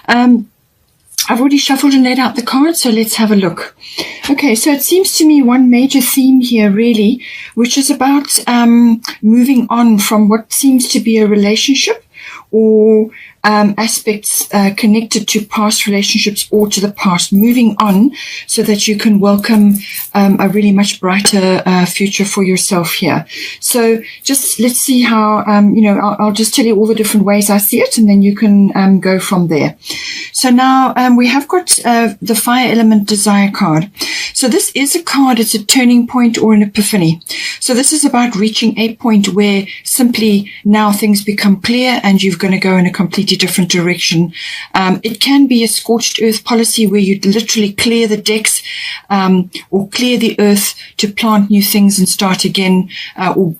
I've already shuffled and laid out the cards, so let's have a look. Okay, so it seems to me one major theme here really, which is about moving on from what seems to be a relationship or aspects connected to past relationships or to the past, moving on so that you can welcome a really much brighter future for yourself here. So just let's see how, I'll just tell you all the different ways I see it, and then you can go from there. So now we have got the Fire Element Desire card. So this is a card, it's a turning point or an epiphany. So this is about reaching a point where simply now things become clear and you're going to go in a completely different direction. It can be a scorched earth policy where you literally clear the decks or clear the earth to plant new things and start again or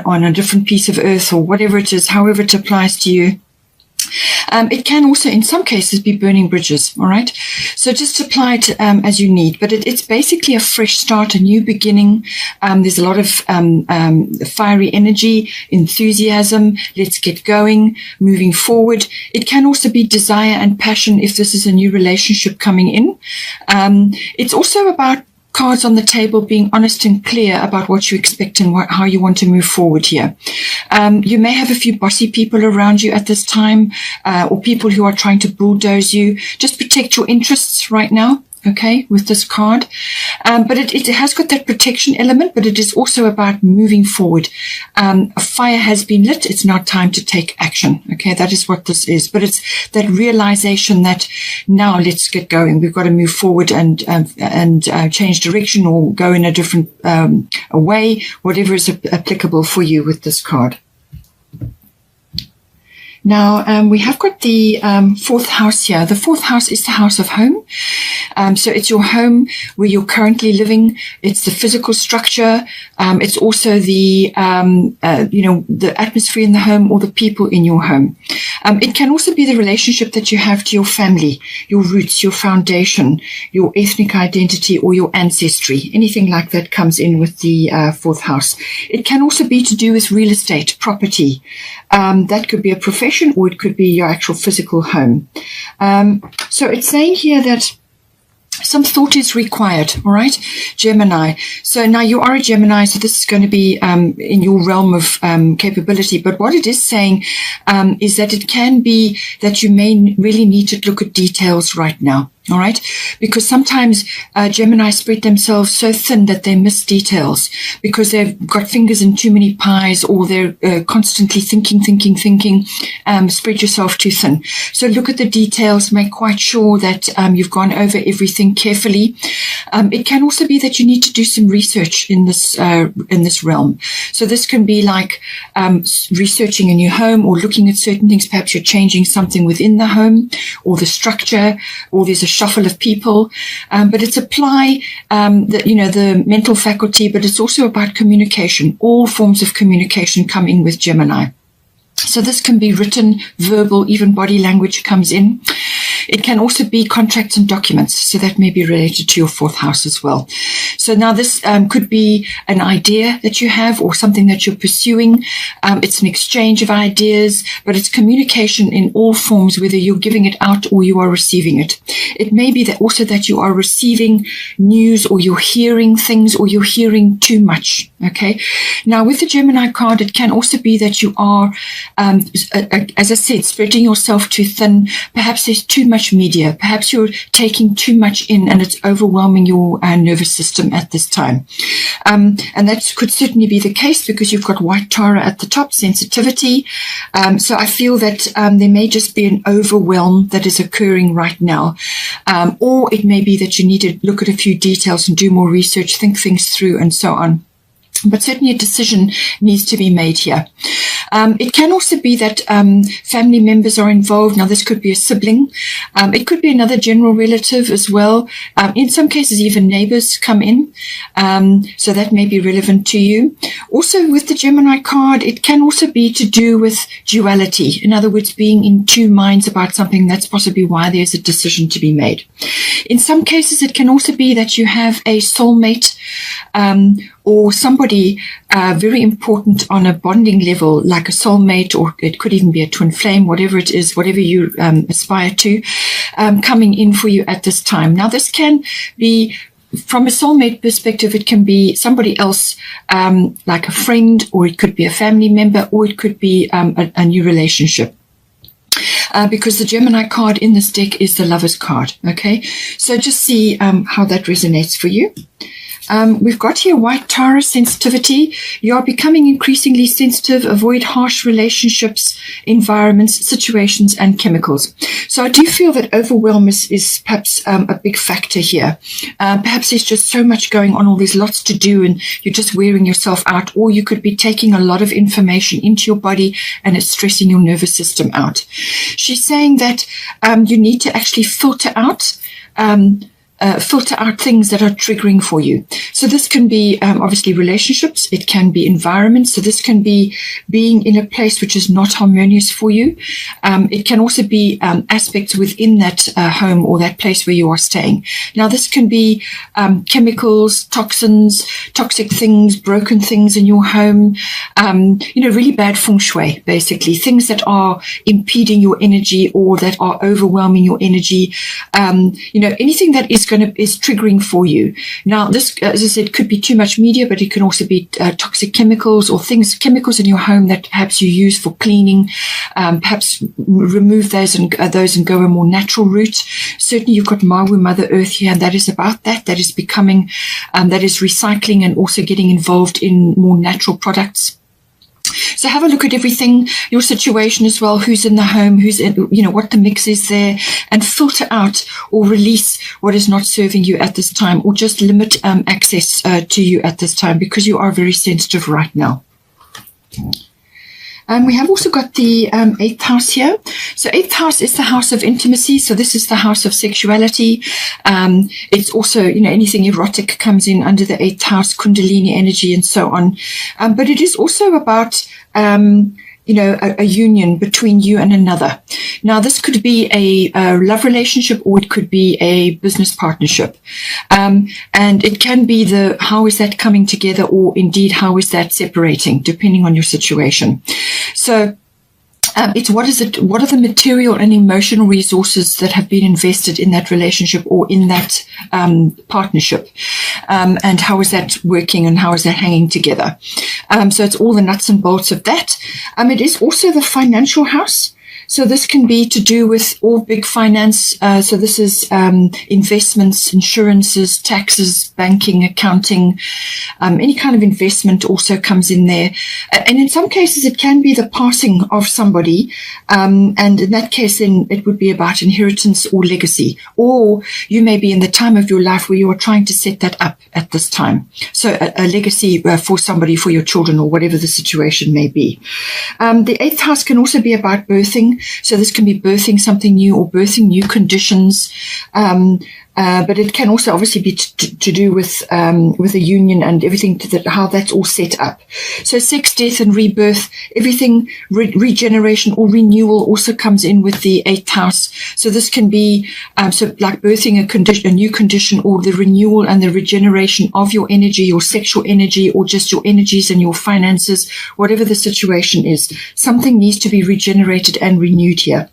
on a different piece of earth or whatever it is, however it applies to you. It can also, in some cases, be burning bridges, all right? So just apply it as you need. But it's basically a fresh start, a new beginning. There's a lot of fiery energy, enthusiasm. Let's get going, moving forward. It can also be desire and passion if this is a new relationship coming in. It's also about cards on the table being honest and clear about what you expect and how you want to move forward here. You may have a few bossy people around you at this time or people who are trying to bulldoze you. Just protect your interests right now. Okay, with this card. But it has got that protection element, but it is also about moving forward. A fire has been lit. It's now time to take action. Okay, that is what this is. But it's that realization that now let's get going. We've got to move forward and change direction or go in a different way, whatever is applicable for you with this card. Now, we have got the fourth house here. The fourth house is the house of home. So it's your home where you're currently living. It's the physical structure. It's also the, the atmosphere in the home or the people in your home. It can also be the relationship that you have to your family, your roots, your foundation, your ethnic identity, or your ancestry. Anything like that comes in with the fourth house. It can also be to do with real estate, property. That could be a profession, or it could be your actual physical home. So it's saying here that some thought is required, all right, Gemini. So now you are a Gemini, so this is going to be in your realm of capability. But what it is saying is that it can be that you may really need to look at details right now. All right, because sometimes Gemini spread themselves so thin that they miss details because they've got fingers in too many pies, or they're constantly thinking. Spread yourself too thin. So look at the details, make quite sure that you've gone over everything carefully. It can also be that you need to do some research in this realm. So this can be like researching a new home or looking at certain things. Perhaps you're changing something within the home or the structure, or there's a shuffle of people, but it's apply the mental faculty, but it's also about communication. All forms of communication come in with Gemini. So this can be written, verbal, even body language comes in. It can also be contracts and documents, so that may be related to your fourth house as well. So now this could be an idea that you have or something that you're pursuing. It's an exchange of ideas, but it's communication in all forms, whether you're giving it out or you are receiving it. It may be that also that you are receiving news, or you're hearing things, or you're hearing too much. Okay. Now with the Gemini card, it can also be that you are, as I said, spreading yourself too thin. Perhaps there's too much media. Perhaps you're taking too much in and it's overwhelming your nervous system at this time. And that could certainly be the case because you've got white Tara at the top, sensitivity. So I feel that there may just be an overwhelm that is occurring right now. Or it may be that you need to look at a few details and do more research, think things through and so on. But certainly a decision needs to be made here. It can also be that family members are involved. Now, this could be a sibling. It could be another general relative as well. In some cases, even neighbors come in. So that may be relevant to you. Also, with the Gemini card, it can also be to do with duality. In other words, being in two minds about something. That's possibly why there's a decision to be made. In some cases, it can also be that you have a soulmate or somebody very important on a bonding level, like a soulmate, or it could even be a twin flame, whatever it is, whatever you aspire to, coming in for you at this time. Now, this can be, from a soulmate perspective, it can be somebody else, like a friend, or it could be a family member, or it could be a new relationship. Because the Gemini card in this deck is the Lover's card. Okay, so just see how that resonates for you. We've got here White Taurus sensitivity. You are becoming increasingly sensitive. Avoid harsh relationships, environments, situations, and chemicals. So I do feel that overwhelm is perhaps a big factor here. Perhaps there's just so much going on, or there's lots to do, and you're just wearing yourself out, or you could be taking a lot of information into your body and it's stressing your nervous system out. She's saying that you need to actually filter out things that are triggering for you. So this can be obviously relationships. It can be environments. So this can be being in a place which is not harmonious for you. It can also be aspects within that home or that place where you are staying. Now, this can be chemicals, toxins, toxic things, broken things in your home, really bad feng shui, basically, things that are impeding your energy or that are overwhelming your energy. Anything that is triggering for you. Now, this, as I said, could be too much media, but it can also be toxic chemicals or chemicals in your home that perhaps you use for cleaning. Perhaps remove those and go a more natural route. Certainly, you've got Mawu, Mother Earth here, and that is about that. That is becoming, that is recycling and also getting involved in more natural products. So have a look at everything, your situation as well, who's in the home, who's in, what the mix is there, and filter out or release what is not serving you at this time, or just limit access to you at this time, because you are very sensitive right now. We have also got the 8th house here. So 8th house is the house of intimacy. So this is the house of sexuality. It's also, anything erotic comes in under the 8th house, Kundalini energy and so on. But it is also about, a union between you and another. Now, this could be a love relationship, or it could be a business partnership. And it can be how is that coming together, or indeed, how is that separating, depending on your situation. So, it's what are the material and emotional resources that have been invested in that relationship or in that partnership, and how is that working and how is that hanging together? So it's all the nuts and bolts of that. It is also the financial house. So this can be to do with all big finance. So this is investments, insurances, taxes, banking, accounting, any kind of investment also comes in there. And in some cases, it can be the passing of somebody. And in that case, then it would be about inheritance or legacy. Or you may be in the time of your life where you are trying to set that up at this time. So a legacy for somebody, for your children, or whatever the situation may be. The 8th house can also be about birthing. So this can be birthing something new or birthing new conditions. But it can also obviously be to do with a union and everything how that's all set up. So sex, death, and rebirth, everything, regeneration or renewal also comes in with the 8th house. So this can be so like birthing a new condition, or the renewal and the regeneration of your energy, your sexual energy, or just your energies and your finances, whatever the situation is. Something needs to be regenerated and renewed here.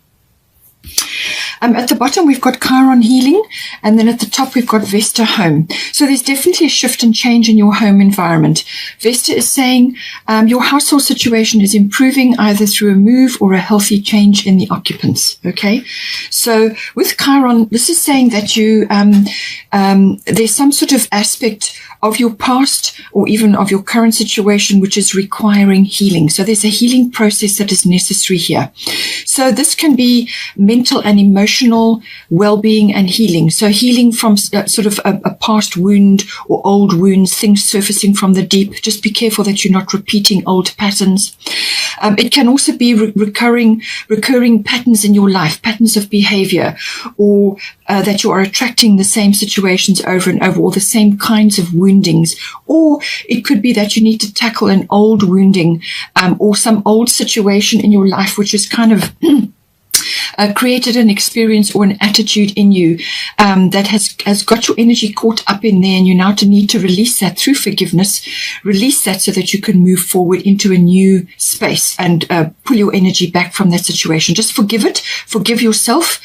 At the bottom, we've got Chiron healing, and then at the top, we've got Vesta home. So there's definitely a shift and change in your home environment. Vesta is saying your household situation is improving either through a move or a healthy change in the occupants. Okay, so with Chiron, this is saying that you there's some sort of aspect of your past or even of your current situation which is requiring healing. So there's a healing process that is necessary here. So this can be mental and emotional well-being and healing. So healing from sort of a past wound or old wounds, things surfacing from the deep. Just be careful that you're not repeating old patterns. It can also be recurring patterns in your life, patterns of behavior, or that you are attracting the same situations over and over, or the same kinds of woundings. Or it could be that you need to tackle an old wounding or some old situation in your life which is kind of created an experience or an attitude in you that has got your energy caught up in there, and you now need to release that through forgiveness, release that so that you can move forward into a new space and pull your energy back from that situation. Just forgive it, forgive yourself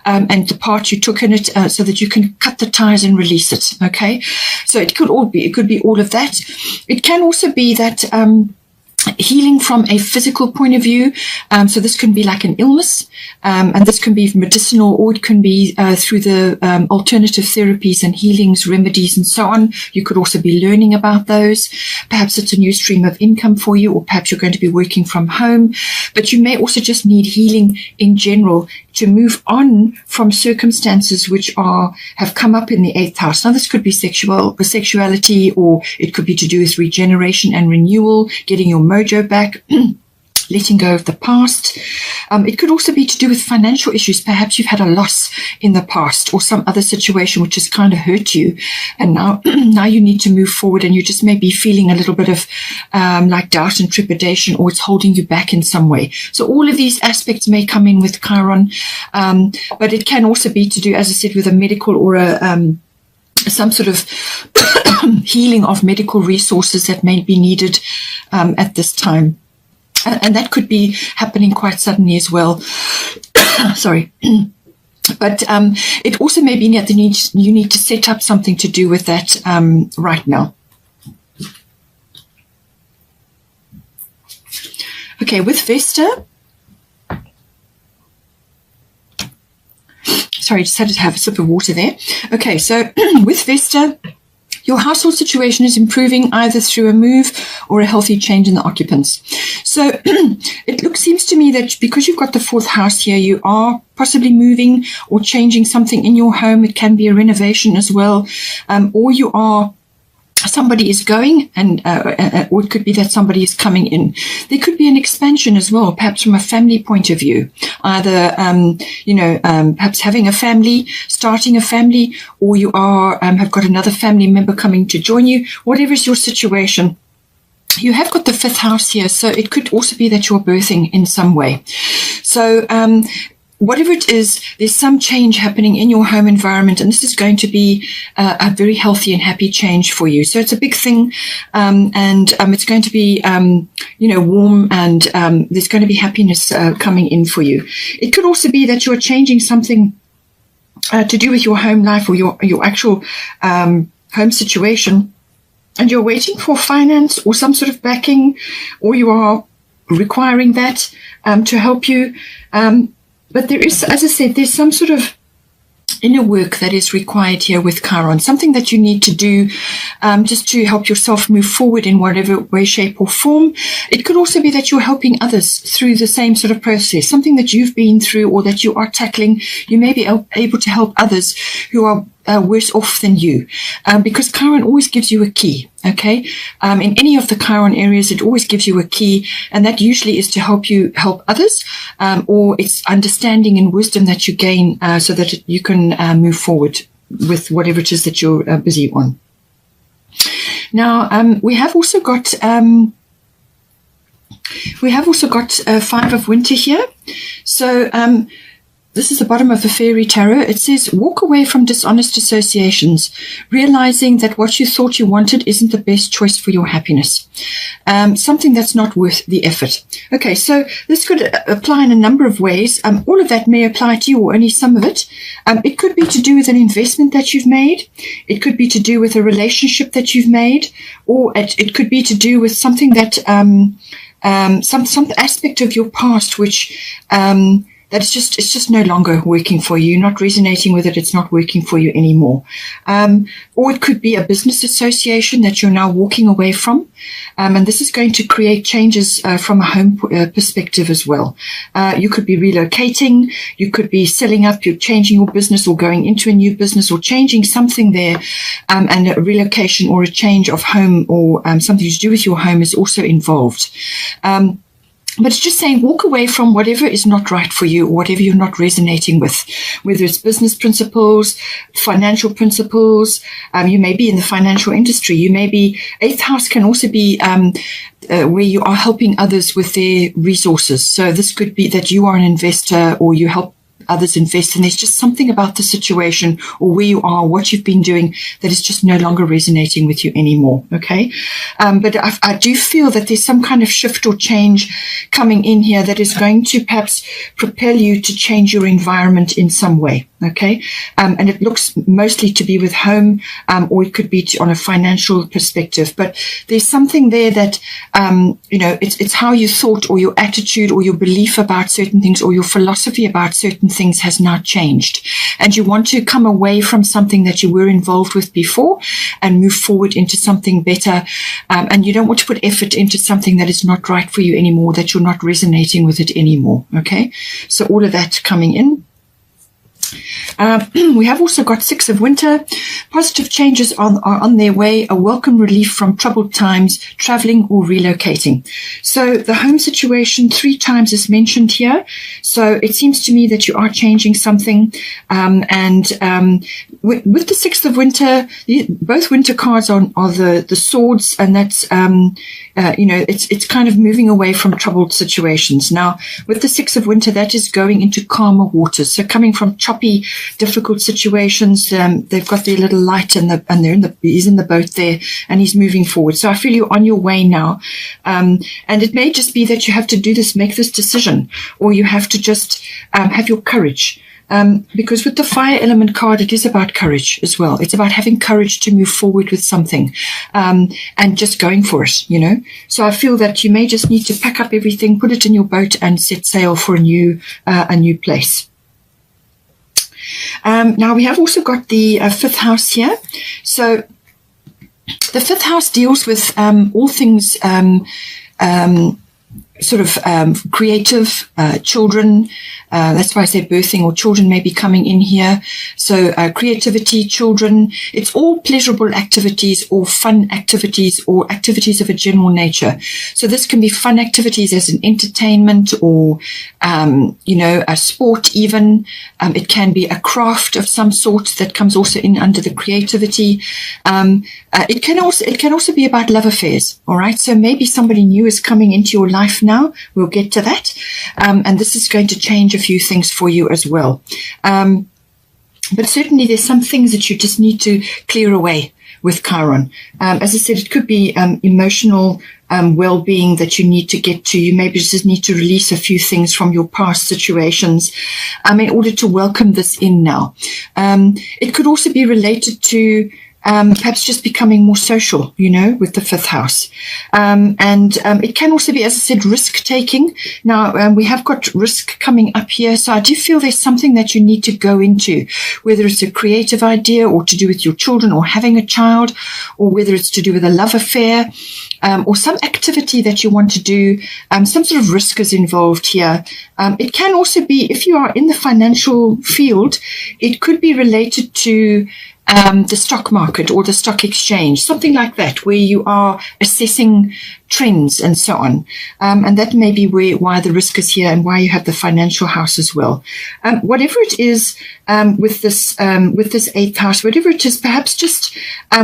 and the part you took in it so that you can cut the ties and release it. Okay, so it could be all of that. It can also be that healing from a physical point of view. So this can be like an illness, and this can be medicinal, or it can be through the alternative therapies and healings, remedies, and so on. You could also be learning about those. Perhaps it's a new stream of income for you, or perhaps you're going to be working from home. But you may also just need healing in general to move on from circumstances which have come up in the 8th house. Now, this could be sexuality, or it could be to do with regeneration and renewal, getting your mojo back, letting go of the past. It could also be to do with financial issues. Perhaps you've had a loss in the past or some other situation which has kind of hurt you, and now you need to move forward, and you just may be feeling a little bit of like doubt and trepidation, or it's holding you back in some way. So all of these aspects may come in with Chiron, but it can also be to do, as I said, with a medical or some sort of healing of medical resources that may be needed at this time. And that could be happening quite suddenly as well. Sorry. But it also may be that you need to set up something to do with that right now. Okay, with Vesta. Sorry, just had to have a sip of water there. Okay, so with Vesta, your household situation is improving either through a move or a healthy change in the occupants. So it seems to me that because you've got the 4th house here, you are possibly moving or changing something in your home. It can be a renovation as well, or somebody is going, and or it could be that somebody is coming in. There could be an expansion as well, perhaps from a family point of view, either perhaps having a family, starting a family, or you have got another family member coming to join you. Whatever is your situation, you have got the 5th house here, so it could also be that you're birthing in some way. So whatever it is, there's some change happening in your home environment, and this is going to be a very healthy and happy change for you. So it's a big thing, and it's going to be, warm, and there's going to be happiness coming in for you. It could also be that you're changing something to do with your home life or your actual home situation, and you're waiting for finance or some sort of backing, or you are requiring that to help you. But there is, as I said, there's some sort of inner work that is required here with Chiron, something that you need to do just to help yourself move forward in whatever way, shape, or form. It could also be that you're helping others through the same sort of process, something that you've been through or that you are tackling. You may be able to help others who are worse off than you, because Chiron always gives you a key. Okay, in any of the Chiron areas, it always gives you a key, and that usually is to help you help others, or it's understanding and wisdom that you gain so that you can move forward with whatever it is that you're busy on. Now, we have also got 5 of winter here. So this is the bottom of the Fairy Tarot. It says, walk away from dishonest associations, realizing that what you thought you wanted isn't the best choice for your happiness. Something that's not worth the effort. Okay, so this could apply in a number of ways. All of that may apply to you, or only some of it. It could be to do with an investment that you've made. It could be to do with a relationship that you've made, or it could be to do with something that some aspect of your past which that it's just no longer working for you. You're not resonating with it. It's not working for you anymore. Or it could be a business association that you're now walking away from. And this is going to create changes from a home perspective as well. You could be relocating. You could be selling up. You're changing your business or going into a new business or changing something there. And a relocation or a change of home or something to do with your home is also involved. But it's just saying walk away from whatever is not right for you or whatever you're not resonating with. whether it's business principles, financial principles. You may be in the financial industry. You may be, 8th house can also be where you are helping others with their resources. So this could be that you are an investor or you help others invest, and there's just something about the situation or where you are, what you've been doing, that is just no longer resonating with you anymore. Okay. But I do feel that there's some kind of shift or change coming in here that is going to perhaps propel you to change your environment in some way. Okay. And it looks mostly to be with home, or it could be on a financial perspective, but there's something there that, it's how you thought or your attitude or your belief about certain things or your philosophy about certain things has now changed, and you want to come away from something that you were involved with before and move forward into something better. And you don't want to put effort into something that is not right for you anymore, that you're not resonating with it anymore. Okay. So all of that coming in. We have also got 6 of winter. Positive changes are on their way, a welcome relief from troubled times, traveling or relocating. So the home situation 3 times is mentioned here. So it seems to me that you are changing something. With the 6th of winter, both winter cards are the swords, and that's, it's kind of moving away from troubled situations. Now, with the 6th of winter, that is going into calmer waters. So coming from choppy, difficult situations, they've got their little light and he's in the boat there and he's moving forward. So I feel you're on your way now. And it may just be that you have to make this decision, or you have to just have your courage. Because with the fire element card, it is about courage as well. It's about having courage to move forward with something, and just going for it, So I feel that you may just need to pack up everything, put it in your boat and set sail for a new place. Now we have also got the 5th house here. So the 5th house deals with all things creative, children. That's why I say birthing, or children may be coming in here. So creativity, children, it's all pleasurable activities or fun activities or activities of a general nature. So this can be fun activities as an entertainment or, a sport even. It can be a craft of some sort that comes also in under the creativity. It can also be about love affairs. All right. So maybe somebody new is coming into your life now. We'll get to that. And this is going to change a few things for you as well. But certainly there's some things that you just need to clear away with Chiron. As I said, it could be emotional well-being that you need to get to. You maybe just need to release a few things from your past situations in order to welcome this in now. It could also be related to perhaps just becoming more social, with the 5th house. It can also be, as I said, risk-taking. Now, we have got risk coming up here. So I do feel there's something that you need to go into, whether it's a creative idea or to do with your children or having a child, or whether it's to do with a love affair, or some activity that you want to do. Some sort of risk is involved here. It can also be, if you are in the financial field, it could be related to the stock market or the stock exchange, something like that, where you are assessing trends and so on. And that may be why the risk is here and why you have the financial house as well. Whatever it is with this 8th house, whatever it is, perhaps just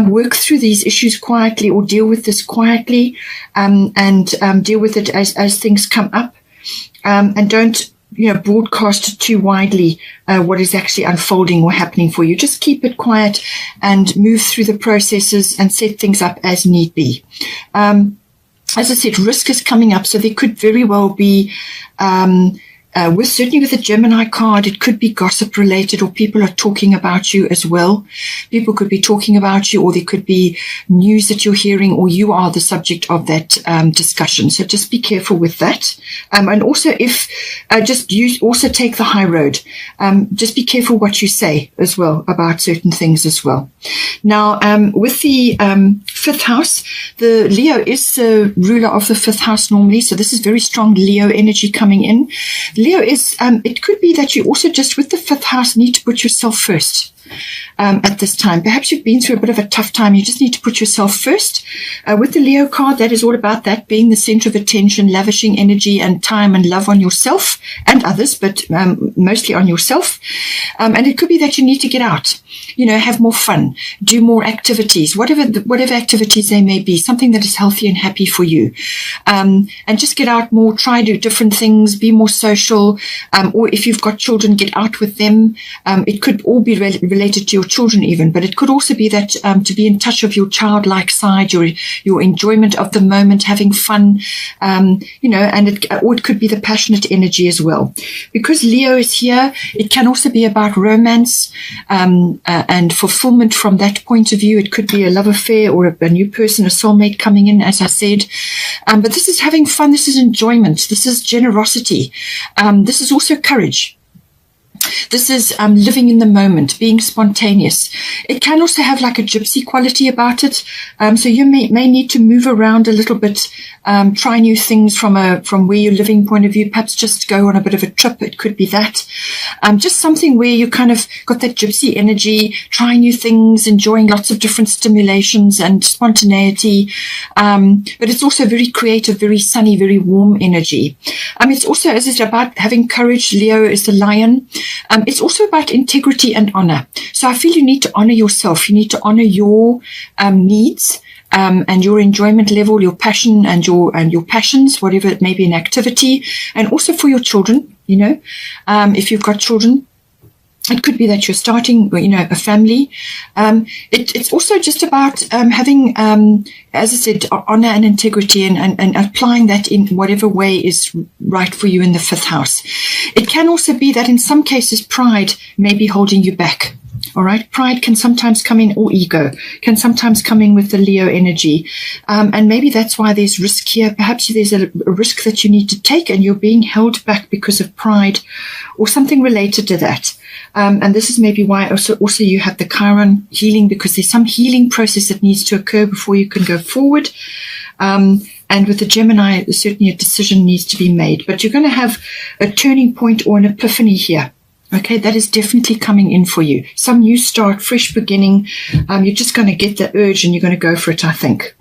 work through these issues quietly, or deal with this quietly, and deal with it as things come up, and don't broadcast too widely what is actually unfolding or happening for you. Just keep it quiet and move through the processes and set things up as need be. As I said, risk is coming up, so there could very well be certainly with the Gemini card, it could be gossip related, or people are talking about you as well. People could be talking about you, or there could be news that you're hearing, or you are the subject of that discussion. So just be careful with that. And also also take the high road. Just be careful what you say as well about certain things as well. Now, with the 5th house, the Leo is the ruler of the 5th house normally. So this is very strong Leo energy coming in. Leo is, it could be that you also just with the 5th house need to put yourself first. at this time. Perhaps you've been through a bit of a tough time. You just need to put yourself first. With the Leo card, that is all about that, being the center of attention, lavishing energy and time and love on yourself and others, but mostly on yourself. And it could be that you need to get out, have more fun, do more activities, whatever activities they may be, something that is healthy and happy for you. And just get out more, try to do different things, be more social, or if you've got children, get out with them. It could all be related to your children even, but it could also be that to be in touch of your childlike side, your enjoyment of the moment, having fun, and it could be the passionate energy as well. Because Leo is here, it can also be about romance and fulfillment from that point of view. It could be a love affair or a new person, a soulmate coming in, as I said. But this is having fun. This is enjoyment. This is generosity. This is also courage. This is living in the moment, being spontaneous. It can also have like a gypsy quality about it. So you may need to move around a little bit, try new things from where you're living point of view, perhaps just go on a bit of a trip. It could be that. Just something where you kind of got that gypsy energy, trying new things, enjoying lots of different stimulations and spontaneity. But it's also very creative, very sunny, very warm energy. It's also, as it's about having courage. Leo is the lion. It's also about integrity and honor. So I feel you need to honor yourself. You need to honor your needs and your enjoyment level, your passion and your passions, whatever it may be, an activity, and also for your children. If you've got children, it could be that you're starting, a family. It's also just about having, as I said, honor and integrity and applying that in whatever way is right for you in the 5th house. It can also be that in some cases pride may be holding you back. All right. Pride can sometimes come in, or ego can sometimes come in with the Leo energy. And maybe that's why there's risk here. Perhaps there's a risk that you need to take and you're being held back because of pride or something related to that. And this is maybe why also you have the Chiron healing, because there's some healing process that needs to occur before you can go forward. And with the Gemini, certainly a decision needs to be made. But you're going to have a turning point or an epiphany here. Okay, that is definitely coming in for you. Some new start, fresh beginning. You're just going to get the urge and you're going to go for it, I think.